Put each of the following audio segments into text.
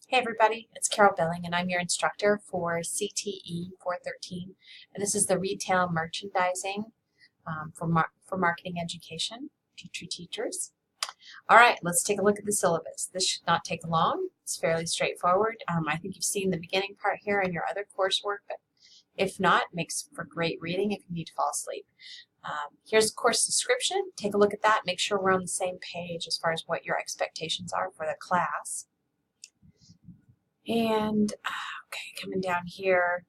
Hey everybody, it's Carol Billing and I'm your instructor for CTE 413, and this is the Retail Merchandising for Marketing Education, teachers. All right, let's take a look at the syllabus. This should not take long. It's fairly straightforward. I think you've seen the beginning part here in your other coursework, but if not, it makes for great reading if you need to fall asleep. Here's the course description. Take a look at that. Make sure we're on the same page as far as what your expectations are for the class. And, okay, coming down here,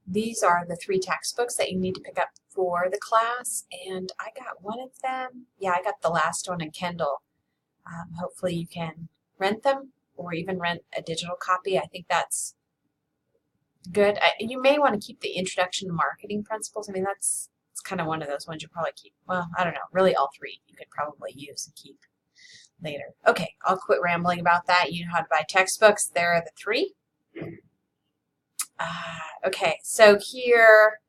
these are the 3 textbooks that you need to pick up for the class, and I got one of them. Yeah, I got the last one in Kindle. Hopefully you can rent them or even rent a digital copy. I think that's good. You may want to keep the Introduction to Marketing Principles. I mean, it's kind of one of those ones you probably keep. Well, I don't know. Really, all 3 you could probably use and keep later. Okay, I'll quit rambling about that. You know how to buy textbooks. There are the 3. Okay, so here,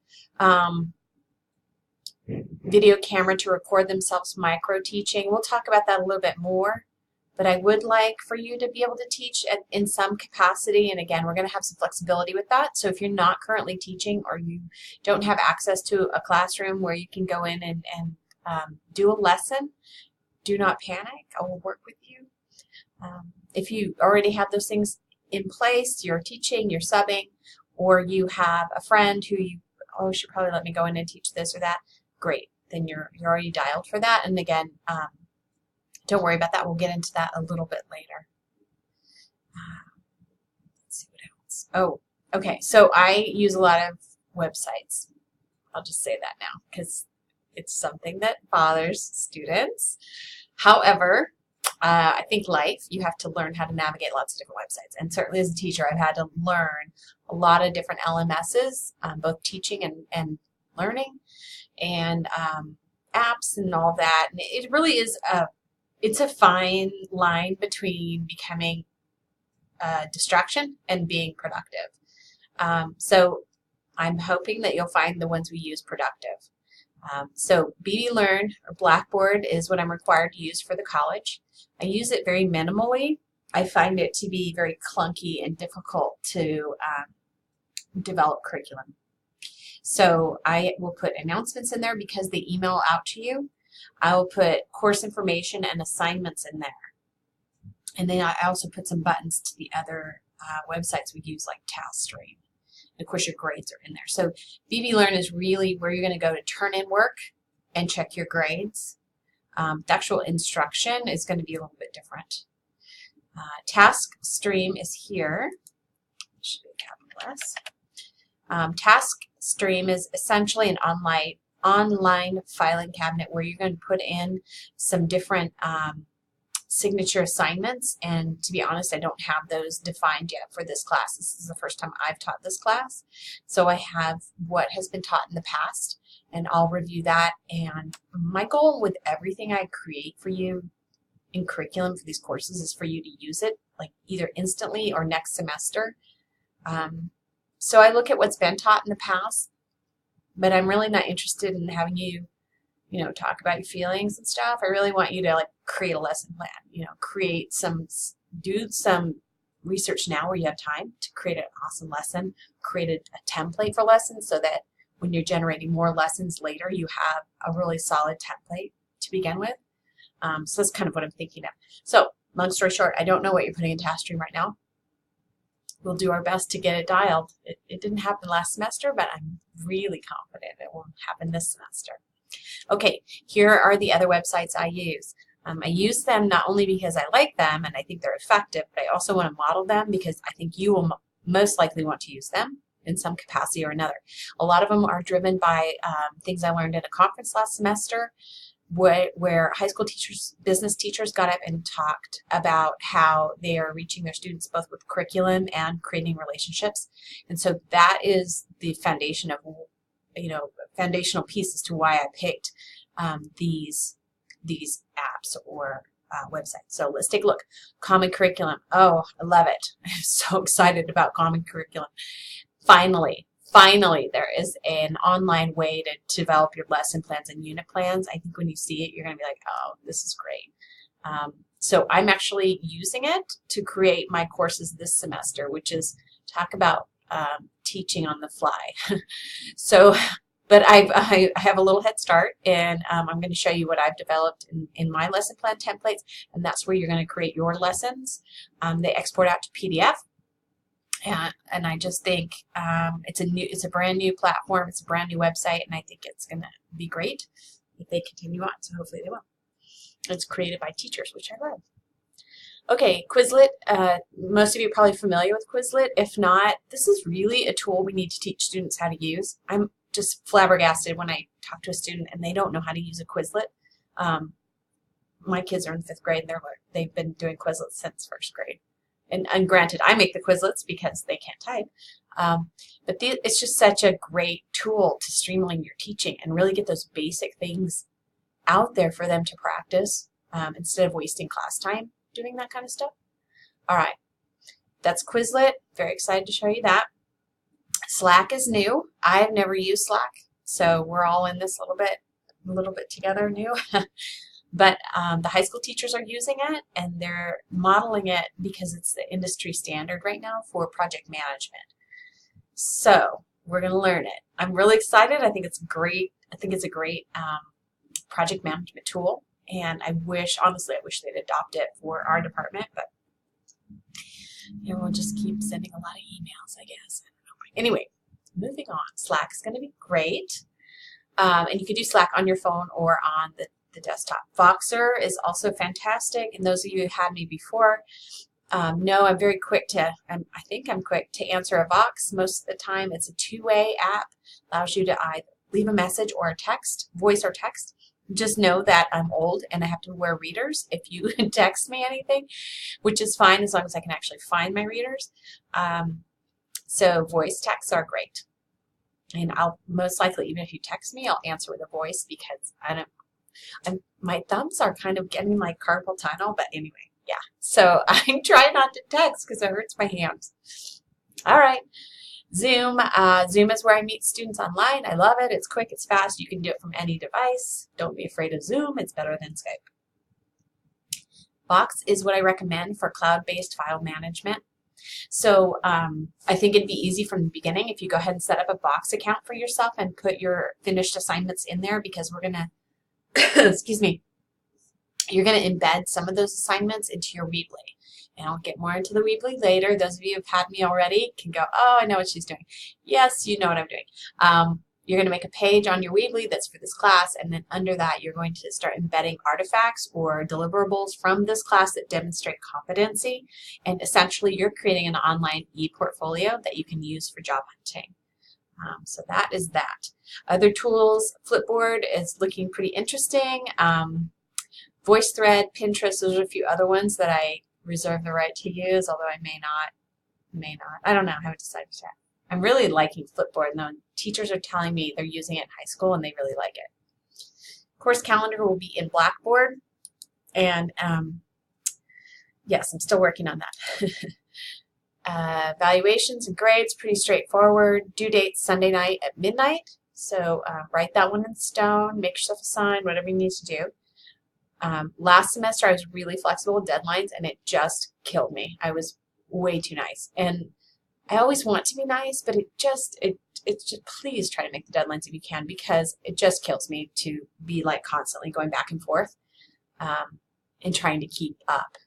video camera to record themselves micro teaching. We'll talk about that a little bit more, but I would like for you to be able to teach in some capacity, and again, we're going to have some flexibility with that. So if you're not currently teaching or you don't have access to a classroom where you can go in and do a lesson, do not panic. I will work with you. If you already have those things in place, you're teaching, you're subbing, or you have a friend who you should probably let me go in and teach this or that, great. Then you're already dialed for that. And again, don't worry about that. We'll get into that a little bit later. Let's see what else. Oh, okay. So I use a lot of websites. I'll just say that now because it's something that bothers students. However, I think you have to learn how to navigate lots of different websites. And certainly as a teacher, I've had to learn a lot of different LMSs, both teaching and learning, and apps and all that. And it really is it's a fine line between becoming a distraction and being productive. So I'm hoping that you'll find the ones we use productive. So BB Learn or Blackboard is what I'm required to use for the college. I use it very minimally. I find it to be very clunky and difficult to develop curriculum. So I will put announcements in there because they email out to you. I will put course information and assignments in there. And then I also put some buttons to the other websites we use like TaskStream. Of course, your grades are in there. So BB Learn is really where you're going to go to turn in work and check your grades. The actual instruction is going to be a little bit different. TaskStream is here. Should be capital S. TaskStream is essentially an online filing cabinet where you're going to put in some different signature assignments, and to be honest, I don't have those defined yet for this class. This is the first time I've taught this class, so I have what has been taught in the past, and I'll review that. And my goal with everything I create for you in curriculum for these courses is for you to use it like either instantly or next semester. So I look at what's been taught in the past, but I'm really not interested in having you talk about your feelings and stuff. I really want you to create a lesson plan, do some research now where you have time to create an awesome lesson, create a template for lessons so that when you're generating more lessons later, you have a really solid template to begin with. So that's kind of what I'm thinking of. So long story short, I don't know what you're putting in TaskStream right now. We'll do our best to get it dialed. It didn't happen last semester, but I'm really confident it will happen this semester. Okay, here are the other websites I use. I use them not only because I like them and I think they're effective, but I also want to model them because I think you will most likely want to use them in some capacity or another. A lot of them are driven by things I learned at a conference last semester where high school teachers, business teachers got up and talked about how they are reaching their students both with curriculum and creating relationships. And so that is the foundation of foundational piece as to why I picked these apps or websites. So let's take a look. Common Curriculum. Oh, I love it. I'm so excited about Common Curriculum. Finally, there is an online way to develop your lesson plans and unit plans. I think when you see it, you're going to be like, oh, this is great. So I'm actually using it to create my courses this semester, which is talk about teaching on the fly. So, but I have a little head start, and I'm going to show you what I've developed in my lesson plan templates, and that's where you're going to create your lessons. They export out to PDF, and I just think it's a brand new platform, it's a brand new website, and I think it's going to be great if they continue on. So hopefully they will. It's created by teachers, which I love. Okay, Quizlet. Most of you are probably familiar with Quizlet. If not, this is really a tool we need to teach students how to use. I'm just flabbergasted when I talk to a student and they don't know how to use a Quizlet. My kids are in 5th grade and they've been doing Quizlets since 1st grade. And granted, I make the Quizlets because they can't type. But it's just such a great tool to streamline your teaching and really get those basic things out there for them to practice instead of wasting class time doing that kind of stuff. All right, that's Quizlet. Very excited to show you that. Slack is new. I've never used Slack, so we're all in this a little bit together new. But the high school teachers are using it, and they're modeling it because it's the industry standard right now for project management. So we're going to learn it. I'm really excited. I think it's great. I think it's a great project management tool, and honestly, I wish they'd adopt it for our department, but we'll just keep sending a lot of emails, I guess. I don't know. Anyway, moving on. Slack is going to be great, and you can do Slack on your phone or on the desktop. Voxer is also fantastic, and those of you who had me before know I'm very quick I think I'm quick to answer a Vox. Most of the time, it's a two-way app. Allows you to either leave a message or a text, voice or text. Just know that I'm old and I have to wear readers if you text me anything, which is fine as long as I can actually find my readers. So voice texts are great. And I'll most likely, even if you text me, I'll answer with a voice because my thumbs are kind of getting like carpal tunnel, but anyway, yeah. So I try not to text because it hurts my hands. All right. Zoom. Zoom is where I meet students online. I love it. It's quick. It's fast. You can do it from any device. Don't be afraid of Zoom. It's better than Skype. Box is what I recommend for cloud-based file management. So I think it'd be easy from the beginning if you go ahead and set up a Box account for yourself and put your finished assignments in there, because we're going to, excuse me, you're going to embed some of those assignments into your Weebly. And I'll get more into the Weebly later. Those of you who've had me already can go, oh, I know what she's doing. Yes, you know what I'm doing. You're going to make a page on your Weebly that's for this class, and then under that you're going to start embedding artifacts or deliverables from this class that demonstrate competency. And essentially you're creating an online e-portfolio that you can use for job hunting. So that is that. Other tools, Flipboard is looking pretty interesting. VoiceThread, Pinterest, those are a few other ones that I reserve the right to use, although I may not. I don't know. I haven't decided yet. I'm really liking Flipboard, though. Teachers are telling me they're using it in high school and they really like it. Course calendar will be in Blackboard, and yes, I'm still working on that. Evaluations and grades, pretty straightforward. Due date Sunday night at midnight, so write that one in stone. Make yourself a sign, whatever you need to do. Last semester I was really flexible with deadlines, and it just killed me. I was way too nice, and I always want to be nice, but it's just please try to make the deadlines if you can, because it just kills me to be like constantly going back and forth and trying to keep up.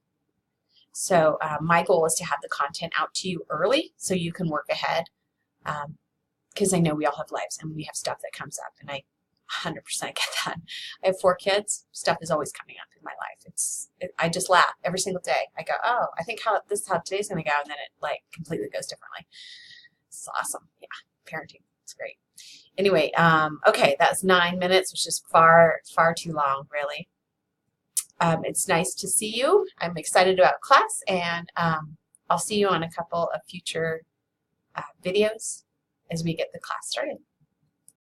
So my goal is to have the content out to you early so you can work ahead, because I know we all have lives and we have stuff that comes up, and I 100% get that. I have 4 kids. Stuff is always coming up in my life. I just laugh every single day. I go, oh, I think this is how today's going to go, and then it like completely goes differently. It's awesome. Yeah, parenting. It's great. Anyway, okay, that's 9 minutes, which is far too long, really. It's nice to see you. I'm excited about class, and I'll see you on a couple of future videos as we get the class started.